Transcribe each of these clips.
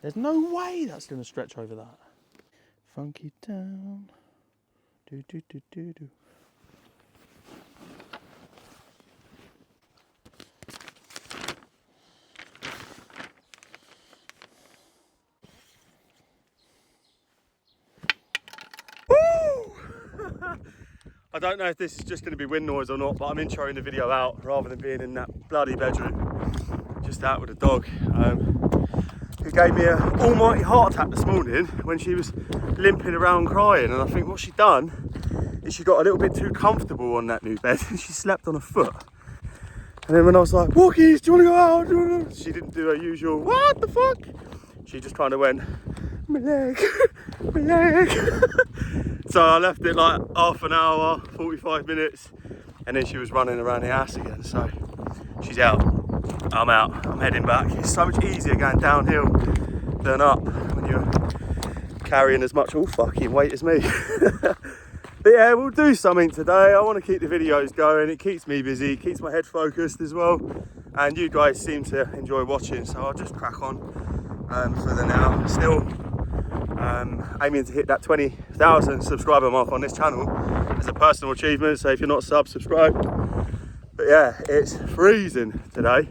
There's no way that's going to stretch over that. Funky town. Do do do do do. I don't know if this is just going to be wind noise or not, but I'm introing the video out rather than being in that bloody bedroom, just out with a dog, who gave me an almighty heart attack this morning when she was limping around crying. And I think what she'd done is she got a little bit too comfortable on that new bed and she slept on her foot. And then when I was like, Walkies, do you want to go out? She didn't do her usual, what the fuck? She just kind of went, my leg, my leg. So I left it like half an hour, 45 minutes, and then she was running around the house again. So she's out, I'm out, I'm heading back. It's so much easier going downhill than up when you're carrying as much fucking weight as me. But yeah, we'll do something today. I want to keep the videos going. It keeps me busy, it keeps my head focused as well. And you guys seem to enjoy watching, so I'll just crack on for the now. Still aiming to hit that 20,000 subscriber mark on this channel as a personal achievement. So if you're not subscribe. But yeah, it's freezing today.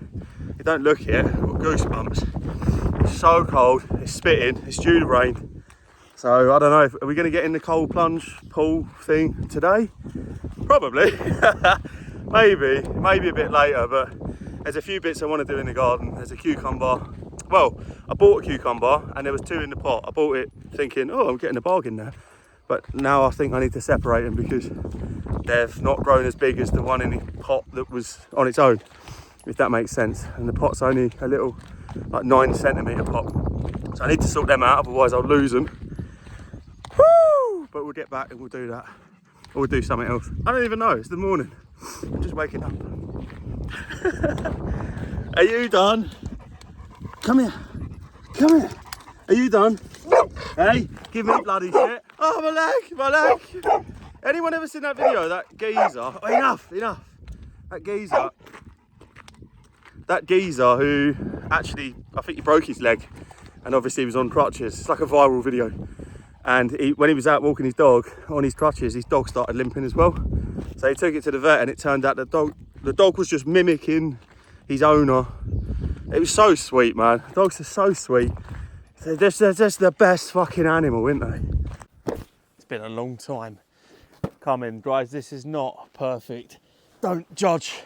You don't look it, I've got goosebumps. It's so cold, it's spitting, it's due to rain. So I don't know, are we going to get in the cold plunge pool thing today? Probably. maybe a bit later, but there's a few bits I want to do in the garden. There's a cucumber. Well, I bought a cucumber and there was 2 in the pot. I bought it thinking, oh, I'm getting a bargain there. But now I think I need to separate them because they've not grown as big as the one in the pot that was on its own, if that makes sense. And the pot's only a little, like 9 centimetre pot. So I need to sort them out, otherwise I'll lose them. Woo! But we'll get back and we'll do that. Or we'll do something else. I don't even know, it's the morning. I'm just waking up. Are you done? Come here. Come here. Are you done? Hey, give me bloody shit. Oh, my leg, my leg. Anyone ever seen that video, that geezer? Oh, enough. That geezer who actually, I think he broke his leg and obviously he was on crutches. It's like a viral video. And when he was out walking his dog on his crutches, his dog started limping as well. So he took it to the vet and it turned out the dog was just mimicking his owner. It was so sweet, man. Dogs are so sweet. They're just the best fucking animal, aren't they? It's been a long time coming, guys. This is not perfect. Don't judge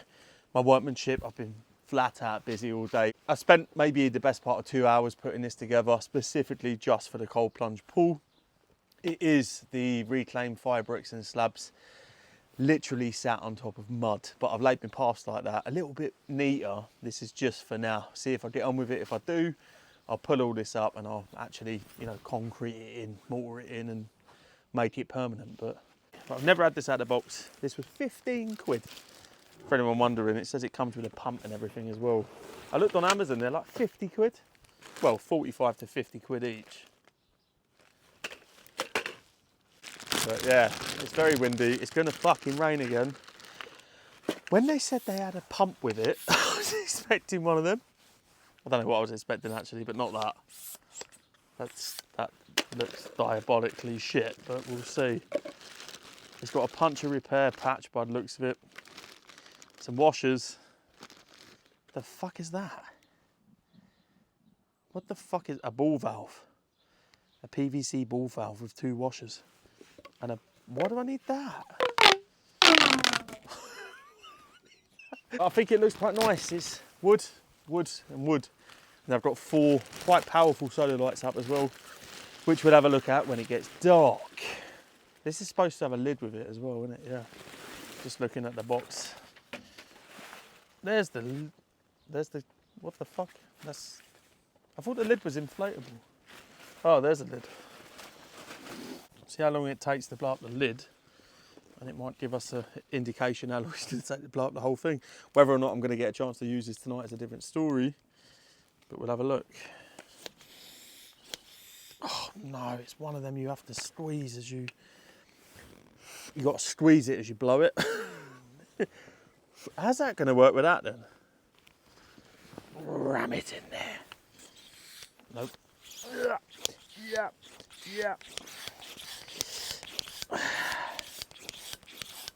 my workmanship. I've been flat out busy all day. I spent maybe the best part of 2 hours putting this together, specifically just for the cold plunge pool. It is the reclaimed fire bricks and slabs, literally sat on top of mud, but I've laid my paths like that a little bit neater. This is just for now. See if I get on with it. If I do, I'll pull all this up and I'll actually, you know, concrete it in, mortar it in and make it permanent. But I've never had this out of the box. This was 15 quid. For anyone wondering, it says it comes with a pump and everything as well. I looked on Amazon, they're like 50 quid. Well, 45 to 50 quid each. But yeah, it's very windy. It's gonna fucking rain again. When they said they had a pump with it, I was expecting one of them. I don't know what I was expecting actually, but not that. That looks diabolically shit, but we'll see. It's got a puncture repair patch by the looks of it. Some washers. The fuck is that? What the fuck is a ball valve? A PVC ball valve with 2 washers. And why do I need that? I think it looks quite nice. It's wood, and wood. And I've got 4 quite powerful solar lights up as well, which we'll have a look at when it gets dark. This is supposed to have a lid with it as well, isn't it? Yeah. Just looking at the box. There's the, what the fuck? I thought the lid was inflatable. Oh, there's a lid. See how long it takes to blow up the lid, and it might give us an indication how long it's going to take to blow up the whole thing. Whether or not I'm going to get a chance to use this tonight is a different story, but we'll have a look. Oh no, it's one of them you have to squeeze as you got to squeeze it as you blow it. How's that going to work with that then? Ram it in there. Nope. Yeah.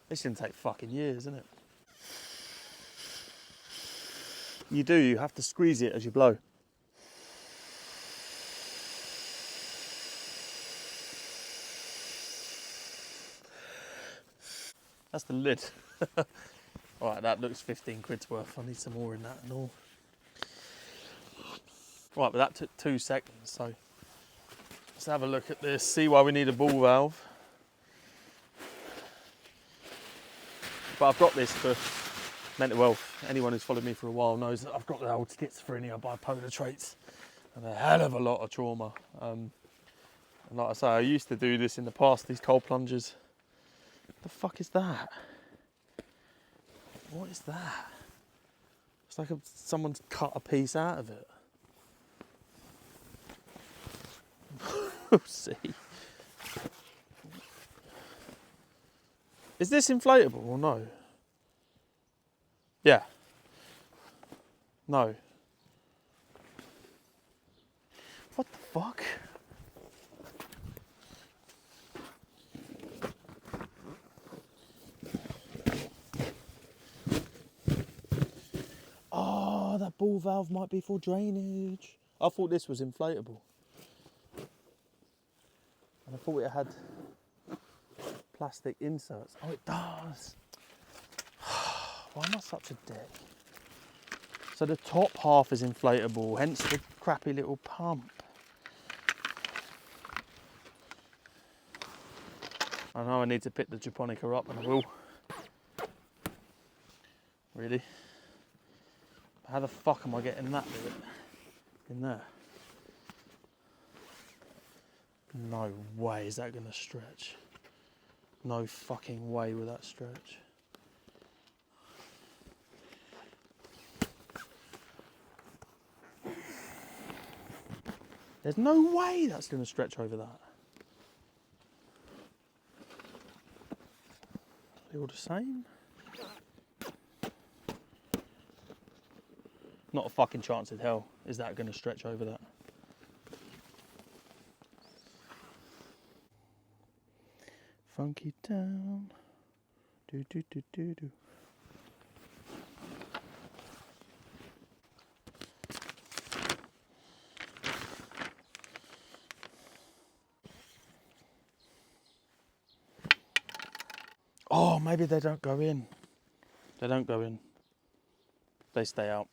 This can take fucking years, isn't it? You have to squeeze it as you blow. That's the lid. Alright, that looks 15 quid's worth. I need some more in that and all. Right, but that took 2 seconds, so let's have a look at this, see why we need a ball valve. But I've got this for mental health. Anyone who's followed me for a while knows that I've got the old schizophrenia, bipolar traits, and a hell of a lot of trauma. And like I say, I used to do this in the past, these cold plunges. What the fuck is that? What is that? It's like someone's cut a piece out of it. We'll see. Is this inflatable or no? Yeah. No. What the fuck? Oh, that ball valve might be for drainage. I thought this was inflatable. And I thought it had plastic inserts. Oh, it does. Why am I such a dick? So the top half is inflatable, hence the crappy little pump. I know I need to pick the Japonica up, and I will. Really? How the fuck am I getting that bit in there? No way is that gonna stretch. No fucking way will that stretch. There's no way that's gonna stretch over that. They're all the same. Not a fucking chance in hell is that gonna stretch over that. Funky town. Do do do do do. Oh, maybe they don't go in. They don't go in. They stay out.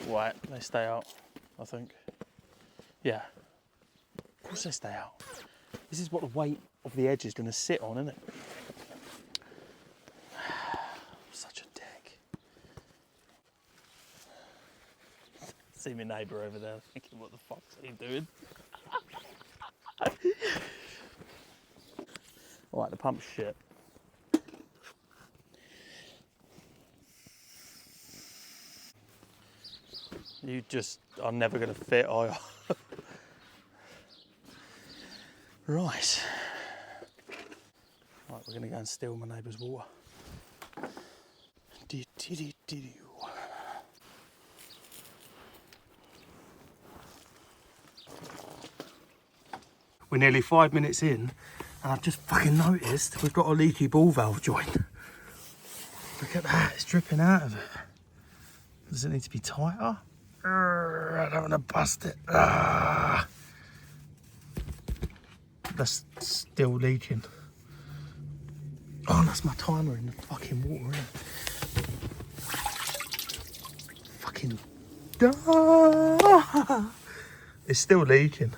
Right, they stay out, I think. Yeah. Of course they stay out. This is what the weight of the edge is going to sit on, isn't it? Such a dick. See my neighbour over there thinking, what the fuck's he doing? Alright, the pump's shit. You just are never going to fit, are you? Right. Right, we're going to go and steal my neighbour's water. We're nearly 5 minutes in, and I've just fucking noticed we've got a leaky ball valve joint. Look at that, it's dripping out of it. Does it need to be tighter? I don't want to bust it. That's still leaking. Oh, that's my timer in the fucking water, isn't it? Fucking... It's still leaking.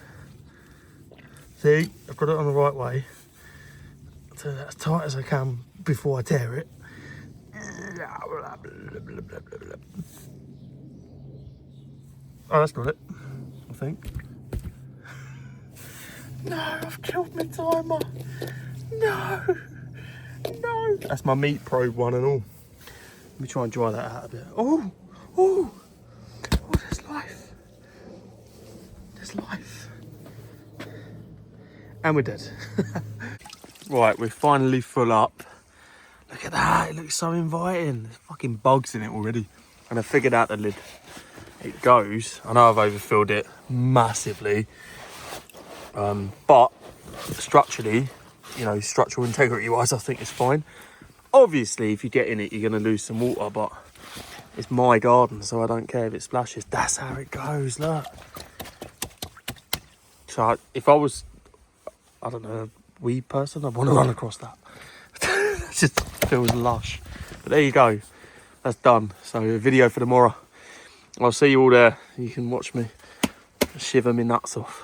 See, I've got it on the right way. Turn it as tight as I can before I tear it. Oh, that's got it, I think. No, I've killed my timer. No. No. That's my meat probe one and all. Let me try and dry that out a bit. Oh, oh, oh, there's life. There's life. And we're dead. Right, we're finally full up. Look at that, it looks so inviting. There's fucking bugs in it already. And I figured out the lid. it goes. I know I've overfilled it massively, but structurally, you know, structural integrity wise, I think it's fine. Obviously, if you get in it, you're going to lose some water, but it's my garden, so I don't care if it splashes. That's how it goes, look. So if I was, I don't know, a wee person, I'd want to run across that. It just feels lush. But there you go. That's done. So a video for tomorrow. I'll see you all there. You can watch me shiver me nuts off.